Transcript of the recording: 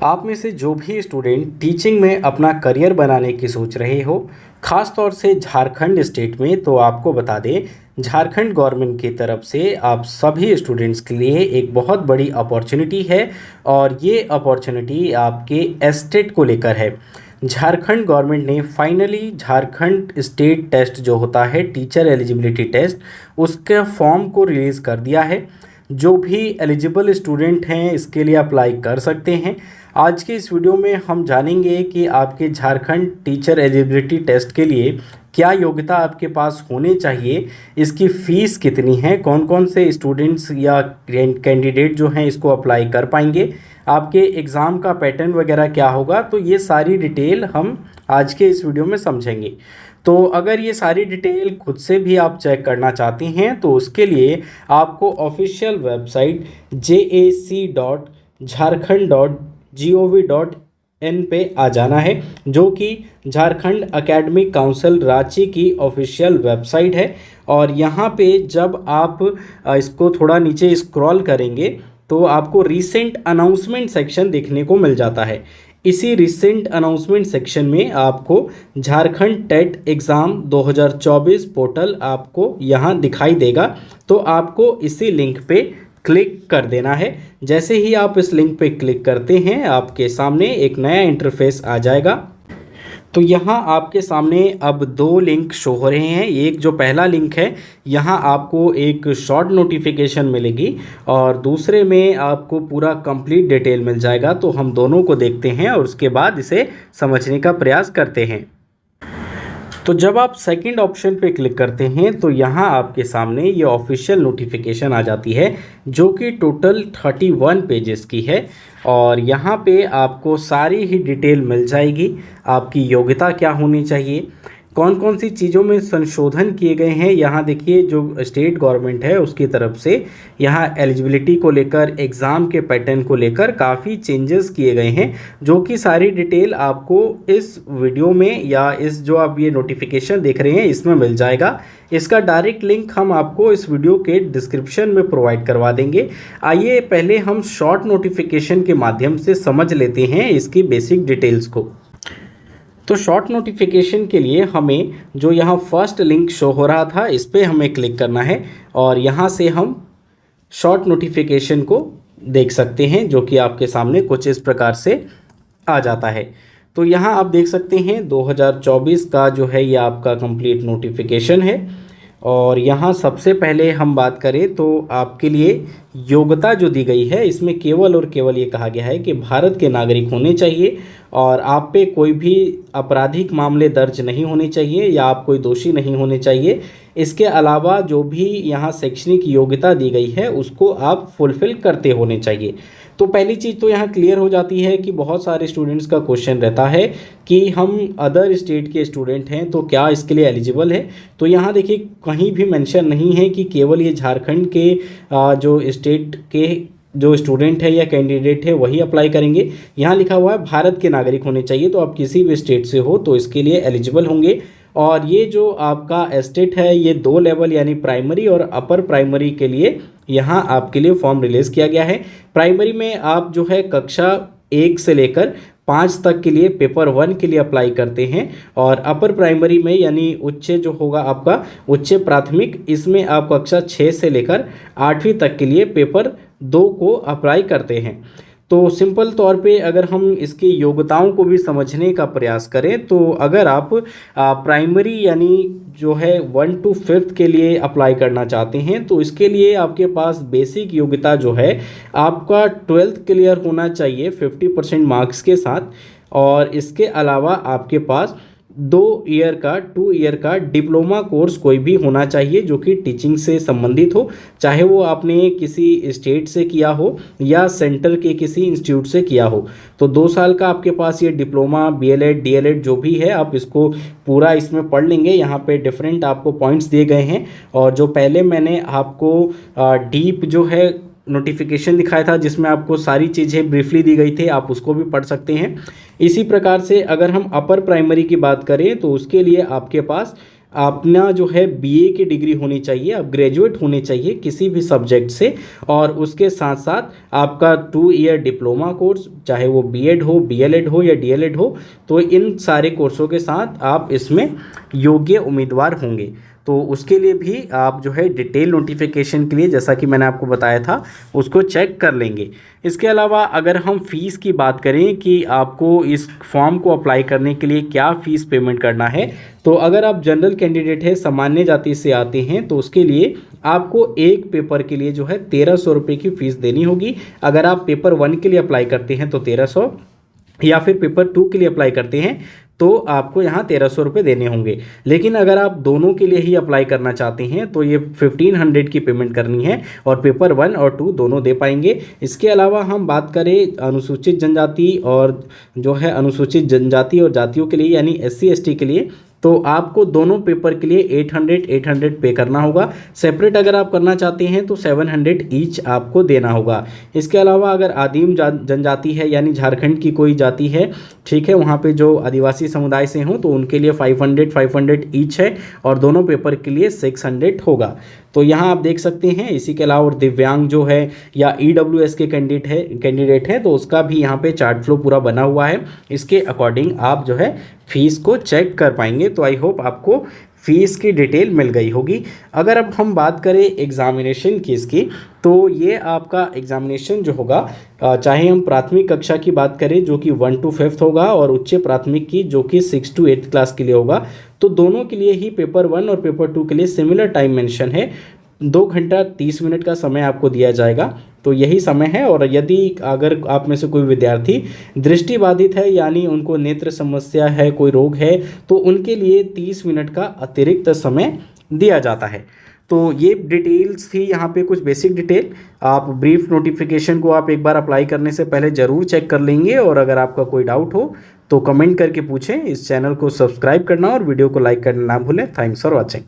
आप में से जो भी स्टूडेंट टीचिंग में अपना करियर बनाने की सोच रहे हो, ख़ास तौर से झारखंड स्टेट में, तो आपको बता दें झारखंड गवर्नमेंट की तरफ से आप सभी स्टूडेंट्स के लिए एक बहुत बड़ी अपॉर्चुनिटी है। और ये अपॉर्चुनिटी आपके एस्टेट को लेकर है। झारखंड गवर्नमेंट ने फाइनली झारखंड स्टेट टेस्ट जो होता है टीचर एलिजिबिलिटी टेस्ट, उसके फॉर्म को रिलीज़ कर दिया है। जो भी एलिजिबल स्टूडेंट हैं इसके लिए अप्लाई कर सकते हैं। आज के इस वीडियो में हम जानेंगे कि आपके झारखंड टीचर एलिजिबिलिटी टेस्ट के लिए क्या योग्यता आपके पास होनी चाहिए, इसकी फ़ीस कितनी है, कौन कौन से स्टूडेंट्स या कैंडिडेट जो हैं इसको अप्लाई कर पाएंगे, आपके एग्ज़ाम का पैटर्न वगैरह क्या होगा। तो ये सारी डिटेल हम आज के इस वीडियो में समझेंगे। तो अगर ये सारी डिटेल खुद से भी आप चेक करना चाहते हैं तो उसके लिए आपको ऑफिशियल वेबसाइट jac.jharkhand.gov.in पे आ जाना है, जो कि झारखंड एकेडमिक काउंसिल रांची की ऑफिशियल वेबसाइट है। और यहाँ पे जब आप इसको थोड़ा नीचे स्क्रॉल करेंगे तो आपको रीसेंट अनाउंसमेंट सेक्शन देखने को मिल जाता है। इसी रिसेंट अनाउंसमेंट सेक्शन में आपको झारखंड टेट एग्ज़ाम 2024 पोर्टल आपको यहाँ दिखाई देगा। तो आपको इसी लिंक पे क्लिक कर देना है। जैसे ही आप इस लिंक पे क्लिक करते हैं आपके सामने एक नया इंटरफेस आ जाएगा। तो यहाँ आपके सामने अब दो लिंक शो हो रहे हैं। एक जो पहला लिंक है यहाँ आपको एक शॉर्ट नोटिफिकेशन मिलेगी और दूसरे में आपको पूरा कंप्लीट डिटेल मिल जाएगा। तो हम दोनों को देखते हैं और उसके बाद इसे समझने का प्रयास करते हैं। तो जब आप सेकंड ऑप्शन पे क्लिक करते हैं तो यहाँ आपके सामने ये ऑफिशियल नोटिफिकेशन आ जाती है, जो कि टोटल 31 पेजेस की है। और यहाँ पे आपको सारी ही डिटेल मिल जाएगी। आपकी योग्यता क्या होनी चाहिए, कौन कौन सी चीज़ों में संशोधन किए गए हैं। यहाँ देखिए जो स्टेट गवर्नमेंट है उसकी तरफ से यहाँ एलिजिबिलिटी को लेकर, एग्ज़ाम के पैटर्न को लेकर काफ़ी चेंजेस किए गए हैं, जो कि सारी डिटेल आपको इस वीडियो में या इस जो आप ये नोटिफिकेशन देख रहे हैं इसमें मिल जाएगा। इसका डायरेक्ट लिंक हम आपको इस वीडियो के डिस्क्रिप्शन में प्रोवाइड करवा देंगे। आइए पहले हम शॉर्ट नोटिफिकेशन के माध्यम से समझ लेते हैं इसकी बेसिक डिटेल्स को। तो शॉर्ट नोटिफिकेशन के लिए हमें जो यहाँ फर्स्ट लिंक शो हो रहा था इस पर हमें क्लिक करना है और यहाँ से हम शॉर्ट नोटिफिकेशन को देख सकते हैं, जो कि आपके सामने कुछ इस प्रकार से आ जाता है। तो यहाँ आप देख सकते हैं 2024 का जो है ये आपका कंप्लीट नोटिफिकेशन है। और यहाँ सबसे पहले हम बात करें तो आपके लिए योग्यता जो दी गई है इसमें केवल और केवल ये कहा गया है कि भारत के नागरिक होने चाहिए और आप पे कोई भी आपराधिक मामले दर्ज नहीं होने चाहिए या आप कोई दोषी नहीं होने चाहिए। इसके अलावा जो भी यहाँ शैक्षणिक योग्यता दी गई है उसको आप फुलफ़िल करते होने चाहिए। तो पहली चीज़ तो यहाँ क्लियर हो जाती है कि बहुत सारे स्टूडेंट्स का क्वेश्चन रहता है कि हम अदर स्टेट के स्टूडेंट हैं तो क्या इसके लिए एलिजिबल है। तो यहाँ देखिए कहीं भी मेंशन नहीं है कि केवल ये झारखंड के जो स्टेट के जो स्टूडेंट है या कैंडिडेट है वही अप्लाई करेंगे। यहाँ लिखा हुआ है भारत के नागरिक होने चाहिए, तो आप किसी भी स्टेट से हो तो इसके लिए एलिजिबल होंगे। और ये जो आपका एस्टेट है ये 2 लेवल यानी प्राइमरी और अपर प्राइमरी के लिए यहाँ आपके लिए फॉर्म रिलीज़ किया गया है। प्राइमरी में आप जो है कक्षा 1 से लेकर 5 तक के लिए पेपर 1 के लिए अप्लाई करते हैं और अपर प्राइमरी में यानी उच्च जो होगा आपका उच्च प्राथमिक, इसमें आप कक्षा 6 से लेकर 8वीं तक के लिए पेपर 2 को अप्लाई करते हैं। तो सिंपल तौर पे अगर हम इसकी योग्यताओं को भी समझने का प्रयास करें तो अगर आप प्राइमरी यानी जो है 1 to 5th के लिए अप्लाई करना चाहते हैं तो इसके लिए आपके पास बेसिक योग्यता जो है आपका 12th क्लियर होना चाहिए 50% मार्क्स के साथ। और इसके अलावा आपके पास 2 ईयर का डिप्लोमा कोर्स कोई भी होना चाहिए जो कि टीचिंग से संबंधित हो, चाहे वो आपने किसी स्टेट से किया हो या सेंटर के किसी इंस्टीट्यूट से किया हो। तो 2 साल का आपके पास ये डिप्लोमा, BLED, DLED जो भी है आप इसको पूरा इसमें पढ़ लेंगे। यहाँ पे डिफरेंट आपको पॉइंट्स दिए गए हैं और जो पहले मैंने आपको डीप जो है नोटिफिकेशन दिखाया था जिसमें आपको सारी चीज़ें ब्रीफली दी गई थी, आप उसको भी पढ़ सकते हैं। इसी प्रकार से अगर हम अपर प्राइमरी की बात करें तो उसके लिए आपके पास अपना जो है बीए की डिग्री होनी चाहिए, आप ग्रेजुएट होने चाहिए किसी भी सब्जेक्ट से, और उसके साथ साथ आपका 2 ईयर डिप्लोमा कोर्स, चाहे वो बीएड हो, बीएलएड हो या डीएलएड हो, तो इन सारे कोर्सों के साथ आप इसमें योग्य उम्मीदवार होंगे। तो उसके लिए भी आप जो है डिटेल नोटिफिकेशन के लिए, जैसा कि मैंने आपको बताया था, उसको चेक कर लेंगे। इसके अलावा अगर हम फ़ीस की बात करें कि आपको इस फॉर्म को अप्लाई करने के लिए क्या फ़ीस पेमेंट करना है, तो अगर आप जनरल कैंडिडेट है, सामान्य जाति से आते हैं, तो उसके लिए आपको एक पेपर के लिए जो है 1300 रुपये की फ़ीस देनी होगी। अगर आप पेपर 1 के लिए अप्लाई करते हैं तो 1300, या फिर पेपर 2 के लिए अप्लाई करते हैं तो आपको यहाँ 1300 रुपये देने होंगे। लेकिन अगर आप दोनों के लिए ही अप्लाई करना चाहते हैं तो ये 1500 की पेमेंट करनी है, और पेपर 1 और 2 दोनों दे पाएंगे। इसके अलावा हम बात करें अनुसूचित जनजाति और जो है अनुसूचित जनजाति और जातियों के लिए, यानी SC ST के लिए, तो आपको दोनों पेपर के लिए 800 पे करना होगा। सेपरेट अगर आप करना चाहते हैं तो 700 ईच आपको देना होगा। इसके अलावा अगर आदिम जनजाति है, यानी झारखंड की कोई जाति है, ठीक है, वहाँ पे जो आदिवासी समुदाय से हों, तो उनके लिए 500 ईच है, और दोनों पेपर के लिए 600 होगा। तो यहाँ आप देख सकते हैं। इसी के अलावा दिव्यांग जो है या EWS के कैंडिडेट है तो उसका भी यहाँ पे चार्ट फ्लो पूरा बना हुआ है। इसके अकॉर्डिंग आप जो है फीस को चेक कर पाएंगे। तो आई होप आपको फ़ीस की डिटेल मिल गई होगी। अगर अब हम बात करें एग्ज़ामिनेशन की इसकी, तो ये आपका एग्ज़ामिनेशन जो होगा, चाहे हम प्राथमिक कक्षा की बात करें जो कि 1 to 5th होगा, और उच्च प्राथमिक की जो कि 6 to 8th क्लास के लिए होगा, तो दोनों के लिए ही पेपर 1 और पेपर 2 के लिए सिमिलर टाइम मेंशन है। 2 घंटा 30 मिनट का समय आपको दिया जाएगा, तो यही समय है। और यदि अगर आप में से कोई विद्यार्थी दृष्टिबाधित है, यानी उनको नेत्र समस्या है, कोई रोग है, तो उनके लिए 30 मिनट का अतिरिक्त समय दिया जाता है। तो ये डिटेल्स थी यहाँ पे, कुछ बेसिक डिटेल। आप ब्रीफ नोटिफिकेशन को आप एक बार अप्लाई करने से पहले ज़रूर चेक कर लेंगे, और अगर आपका कोई डाउट हो तो कमेंट करके पूछें। इस चैनल को सब्सक्राइब करना और वीडियो को लाइक करना ना भूलें। Thanks for watching.